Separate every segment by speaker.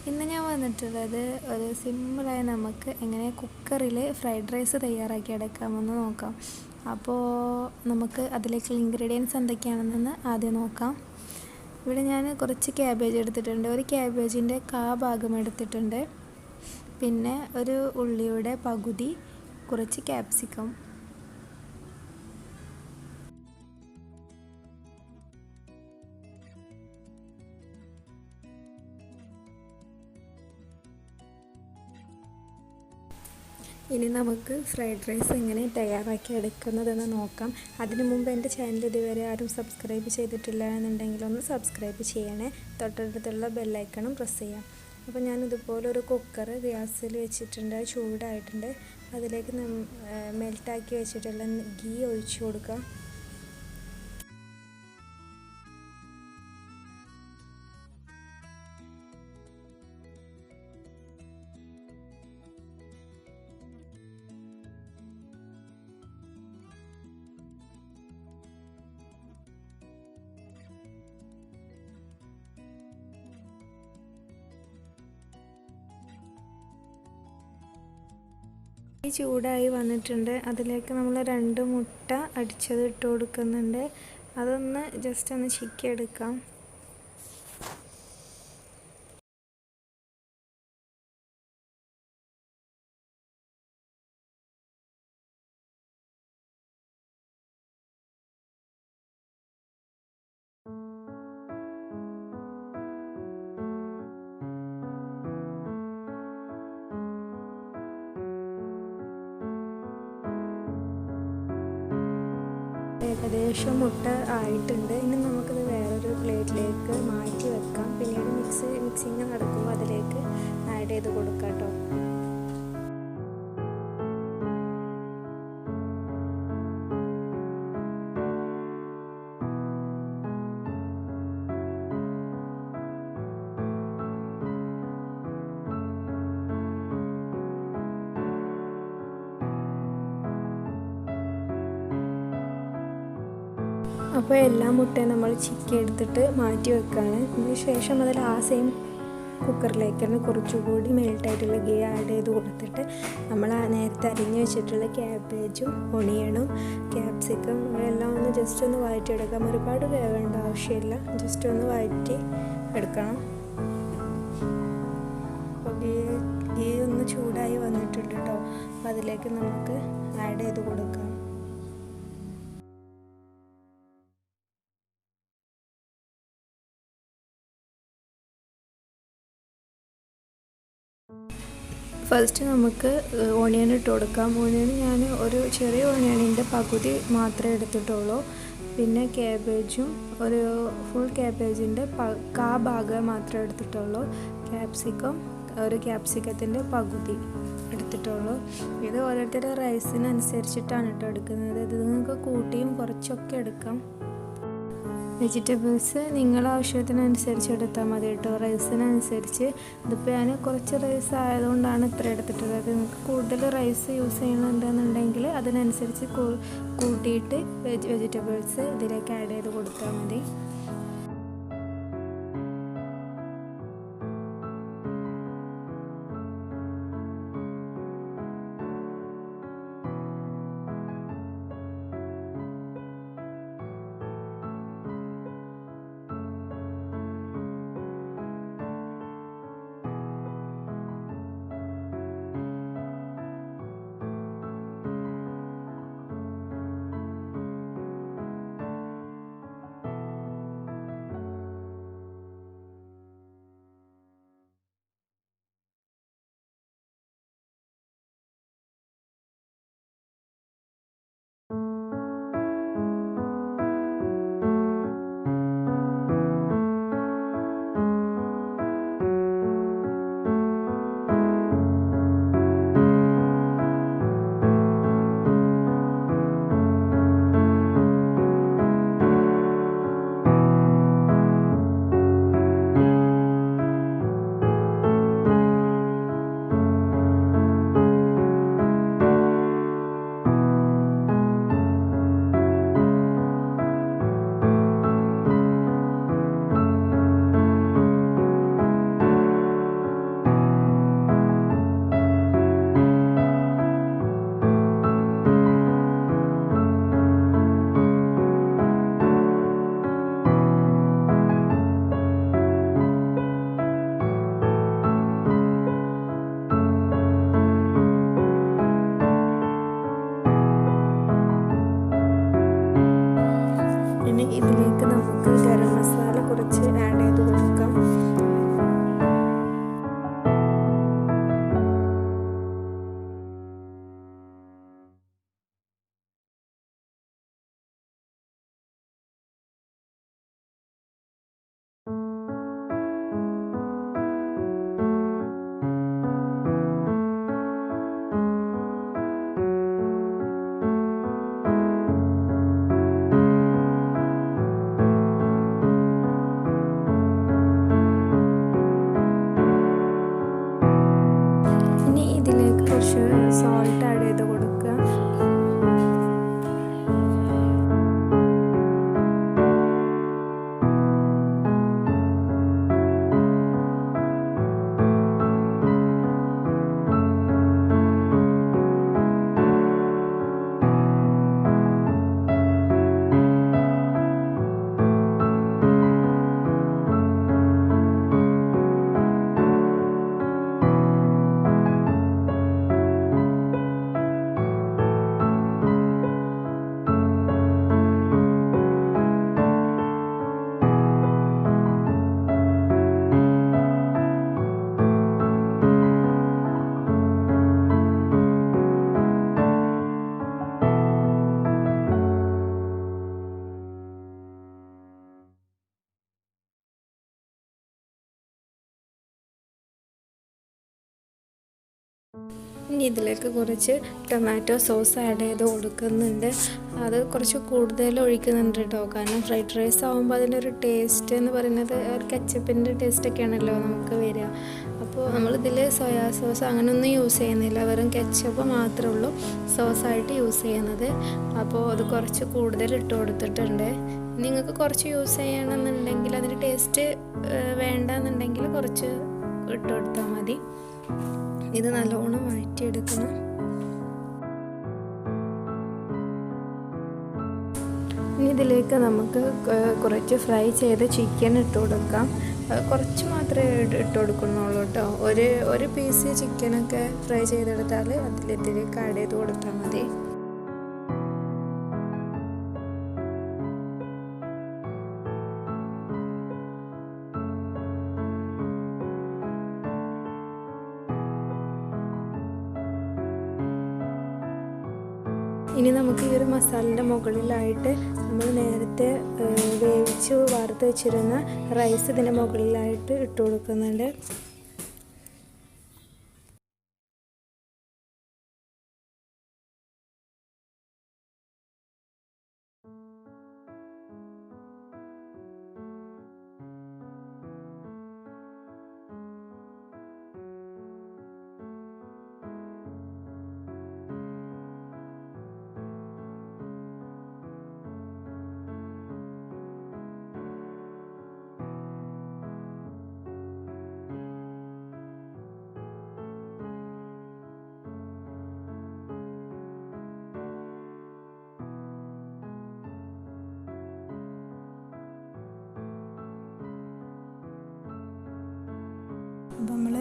Speaker 1: ഇന്ന് ഞാൻ വന്നിട്ടുള്ളത് ഒരു സിമ്പിളായി നമുക്ക് എങ്ങനെ കുക്കറിൽ ഫ്രൈഡ് റൈസ് തയ്യാറാക്കി എടുക്കാമെന്ന് നോക്കാം. അപ്പോൾ നമുക്ക് അതിലേക്കുള്ള ഇൻഗ്രീഡിയൻസ് എന്തൊക്കെയാണെന്ന് ആദ്യം നോക്കാം. ഇവിടെ ഞാൻ കുറച്ച് ക്യാബേജ് എടുത്തിട്ടുണ്ട്. ഒരു ക്യാബേജിൻ്റെ ഭാഗം എടുത്തിട്ടുണ്ട്. പിന്നെ ഒരു ഉള്ളിയുടെ പകുതി, കുറച്ച് ക്യാപ്സിക്കം. ഇനി നമുക്ക് ഫ്രൈഡ് റൈസ് എങ്ങനെ തയ്യാറാക്കി എടുക്കുന്നതെന്ന് നോക്കാം. അതിനു മുമ്പ് എൻ്റെ ചാനൽ ഇതുവരെ ആരും സബ്സ്ക്രൈബ് ചെയ്തിട്ടില്ല എന്നുണ്ടെങ്കിൽ ഒന്ന് സബ്സ്ക്രൈബ് ചെയ്യണേ. തൊട്ടടുത്തുള്ള ബെല്ലൈക്കണും പ്രസ് ചെയ്യാം. അപ്പോൾ ഞാൻ ഇതുപോലെ ഒരു കുക്കർ ഗ്യാസിൽ വെച്ചിട്ടുണ്ട്, ചൂടായിട്ടുണ്ട്. അതിലേക്ക് മെൽറ്റാക്കി വെച്ചിട്ടുള്ള ഗീ ഒഴിച്ചു കൊടുക്കാം. ചൂടായി വന്നിട്ടുണ്ട്. അതിലേക്ക് നമ്മൾ 2 മുട്ട അടിച്ചത് ഇട്ട് കൊടുക്കുന്നുണ്ട്. അതൊന്ന് ജസ്റ്റ് ഒന്ന് ചിക്കിയെടുക്കാം. ഏകദേശം മുട്ട ആയിട്ടുണ്ട്. ഇനി നമുക്കിത് വേറൊരു പ്ലേറ്റിലേക്ക് മാറ്റി വെക്കാം. പിന്നീട് മിക്സിങ് നടക്കുമ്പോൾ അതിലേക്ക് ആഡ് ചെയ്ത് കൊടുക്കാം കേട്ടോ. അപ്പോൾ എല്ലാ മുട്ടയും നമ്മൾ ചിക്കി എടുത്തിട്ട് മാറ്റി വെക്കുകയാണ്. അതിന് ശേഷം അതിൽ ആ സെയിം കുക്കറിലേക്ക് തന്നെ കുറച്ചുകൂടി മെൽട്ടായിട്ടുള്ള ഗീ ആഡ് ചെയ്ത് കൊടുത്തിട്ട് നമ്മൾ നേരത്തെ അരിഞ്ഞ് വെച്ചിട്ടുള്ള ക്യാബേജും ഒണിയനും ക്യാപ്സിക്കം എല്ലാം ഒന്ന് ജസ്റ്റ് ഒന്ന് വഴറ്റിയെടുക്കാം. ഒരുപാട് വേവേണ്ട ആവശ്യമില്ല, ജസ്റ്റ് ഒന്ന് വഴറ്റി എടുക്കണം. അപ്പോൾ ഗീ ഒന്ന് ചൂടായി വന്നിട്ടുണ്ട് കേട്ടോ. അപ്പോൾ അതിലേക്ക് നമുക്ക് ആഡ് ചെയ്ത് കൊടുക്കാം. ഫസ്റ്റ് നമുക്ക് ഓണിയൻ ഇട്ട് കൊടുക്കാം. ഓണിയൻ ഞാൻ ഒരു ചെറിയ ഓണിയനിൻ്റെ പകുതി മാത്രമേ എടുത്തിട്ടുള്ളൂ. പിന്നെ ക്യാബേജും ഒരു ഫുൾ ക്യാബേജിൻ്റെ ഭാഗം മാത്രമേ എടുത്തിട്ടുള്ളൂ. ക്യാപ്സിക്കം ഒരു ക്യാപ്സിക്കത്തിൻ്റെ പകുതി എടുത്തിട്ടുള്ളൂ. ഇത് ഓരോരുത്തരുടെ റൈസിനനുസരിച്ചിട്ടാണ് കേട്ടോ എടുക്കുന്നത്. ഇത് നിങ്ങൾക്ക് കൂട്ടിയും കുറച്ചൊക്കെ എടുക്കാം. വെജിറ്റബിൾസ് നിങ്ങളുടെ ആവശ്യത്തിനനുസരിച്ച് എടുത്താൽ മതി കേട്ടോ, റൈസിനനുസരിച്ച്. ഇതിപ്പോൾ ഞാൻ കുറച്ച് റൈസ് ആയതുകൊണ്ടാണ് ഇത്ര എടുത്തിട്ടുള്ളത്. നിങ്ങൾക്ക് കൂടുതൽ റൈസ് യൂസ് ചെയ്യുന്നുണ്ടെന്നുണ്ടെങ്കിൽ അതിനനുസരിച്ച് കൂട്ടിയിട്ട് വെജിറ്റബിൾസ് ഇതിലേക്ക് ആഡ് ചെയ്ത് കൊടുത്താൽ മതി. ഇനി ഇതിലേക്ക് കുറച്ച് ടൊമാറ്റോ സോസ് ആഡ് ചെയ്ത് കൊടുക്കുന്നുണ്ട്. അത് കുറച്ച് കൂടുതൽ ഒഴിക്കുന്നുണ്ട് കേട്ടോ, കാരണം ഫ്രൈഡ് റൈസ് ആകുമ്പോൾ അതിൻ്റെ ഒരു ടേസ്റ്റ് എന്ന് പറയുന്നത് ഒരു കെച്ചപ്പിൻ്റെ ടേസ്റ്റൊക്കെയാണല്ലോ നമുക്ക് വരിക. അപ്പോൾ നമ്മളിതിൽ സോയാ സോസ് അങ്ങനെയൊന്നും യൂസ് ചെയ്യുന്നില്ല, വെറും കെച്ചപ്പ് മാത്രമേ ഉള്ളൂ സോസായിട്ട് യൂസ് ചെയ്യുന്നത്. അപ്പോൾ അത് കുറച്ച് കൂടുതൽ ഇട്ട് കൊടുത്തിട്ടുണ്ട്. നിങ്ങൾക്ക് കുറച്ച് യൂസ് ചെയ്യണമെന്നുണ്ടെങ്കിൽ അതിൻ്റെ ടേസ്റ്റ് വേണ്ടെന്നുണ്ടെങ്കിൽ കുറച്ച് ഇട്ട് കൊടുത്താൽ മതി. ഇത് നല്ലോണം വഴറ്റിയെടുക്കണം. ഇനി ഇതിലേക്ക് നമുക്ക് കുറച്ച് ഫ്രൈ ചെയ്ത ചിക്കൻ ഇട്ട് കൊടുക്കാം. കുറച്ച് മാത്രമേ ഇട്ട് കൊടുക്കുന്നുള്ളൂ കേട്ടോ. ഒരു പീസ് ചിക്കനൊക്കെ ഫ്രൈ ചെയ്തെടുത്താൽ ഇതിലേക്ക് ആഡ് ചെയ്ത് കൊടുത്താൽ മതി. ഇനി നമുക്ക് ഈ ഒരു മസാലയുടെ മുകളിലായിട്ട് നമ്മൾ നേരത്തെ വേവിച്ച് വറുത്ത് വെച്ചിരുന്ന റൈസ് ഇതിൻ്റെ മുകളിലായിട്ട് ഇട്ട് കൊടുക്കുന്നുണ്ട്. അപ്പോൾ നമ്മൾ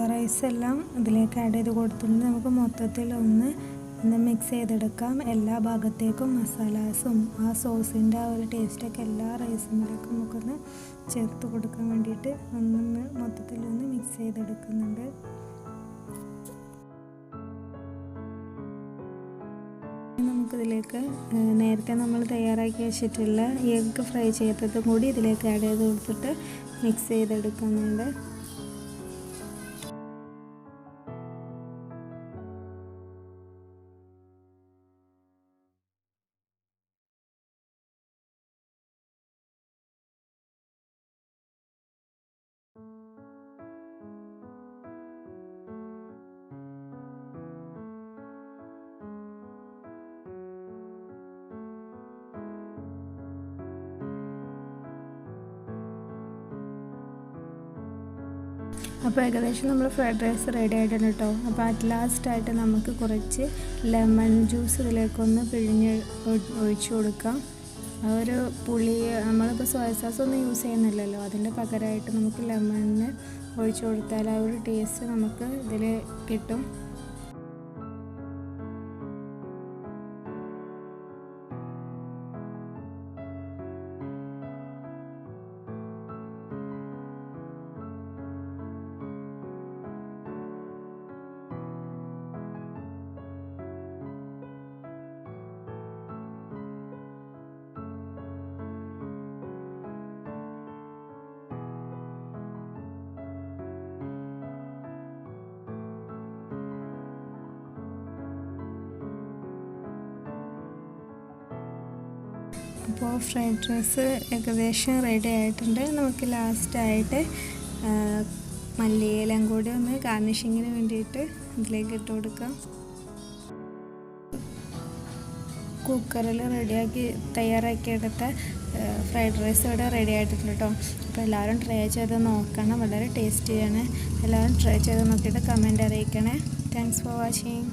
Speaker 1: റൈസ് എല്ലാം ഇതിലേക്ക് ആഡ് ചെയ്ത് കൊടുത്തിട്ടുണ്ട്. നമുക്ക് മൊത്തത്തിൽ ഒന്ന് മിക്സ് ചെയ്തെടുക്കാം. എല്ലാ ഭാഗത്തേക്കും മസാലാസും ആ സോസിൻ്റെ ആ ഒരു ടേസ്റ്റൊക്കെ എല്ലാ റൈസിലേക്കും നമുക്കൊന്ന് ചേർത്ത് കൊടുക്കാൻ വേണ്ടിയിട്ട് മൊത്തത്തിൽ മിക്സ് ചെയ്തെടുക്കുന്നുണ്ട്. നമുക്കിതിലേക്ക് നേരത്തെ നമ്മൾ തയ്യാറാക്കി വെച്ചിട്ടുള്ള എഗ്ഗ് ഫ്രൈ ചെയ്തതും കൂടി ഇതിലേക്ക് ആഡ് ചെയ്ത് കൊടുത്തിട്ട് മിക്സ് ചെയ്തെടുക്കുന്നുണ്ട്. അപ്പോൾ ഏകദേശം നമ്മൾ ഫ്രൈഡ് റൈസ് റെഡി ആയിട്ടുണ്ട് കേട്ടോ. അപ്പോൾ അറ്റ് ലാസ്റ്റായിട്ട് നമുക്ക് കുറച്ച് ലെമൺ ജ്യൂസ് ഇതിലേക്കൊന്ന് പിഴിഞ്ഞ് ഒഴിച്ചു കൊടുക്കാം. ആ ഒരു പുളി നമ്മളിപ്പോൾ സോയ സോസ് ഒന്നും യൂസ് ചെയ്യുന്നില്ലല്ലോ, അതിൻ്റെ പകരമായിട്ട് നമുക്ക് ലെമണിന് ഒഴിച്ചു കൊടുത്താൽ ആ ഒരു ടേസ്റ്റ് നമുക്ക് ഇതിൽ കിട്ടും. അപ്പോൾ ഫ്രൈഡ് റൈസ് ഏകദേശം റെഡി ആയിട്ടുണ്ട്. നമുക്ക് ലാസ്റ്റായിട്ട് മല്ലിയിലയും കൂടി ഒന്ന് ഗാർണിഷിങ്ങിന് വേണ്ടിയിട്ട് ഇതിലേക്ക് ഇട്ട് കൊടുക്കാം. കുക്കറിൽ തയ്യാറാക്കി എടുത്ത ഫ്രൈഡ് റൈസ് ഇവിടെ റെഡി ആയിട്ടുണ്ട് കേട്ടോ. അപ്പോൾ എല്ലാവരും ട്രൈ ചെയ്ത് നോക്കണം, വളരെ ടേസ്റ്റിയാണ്. എല്ലാവരും ട്രൈ ചെയ്ത് നോക്കിയിട്ട് കമൻറ്റ് അറിയിക്കണേ. Thanks for watching.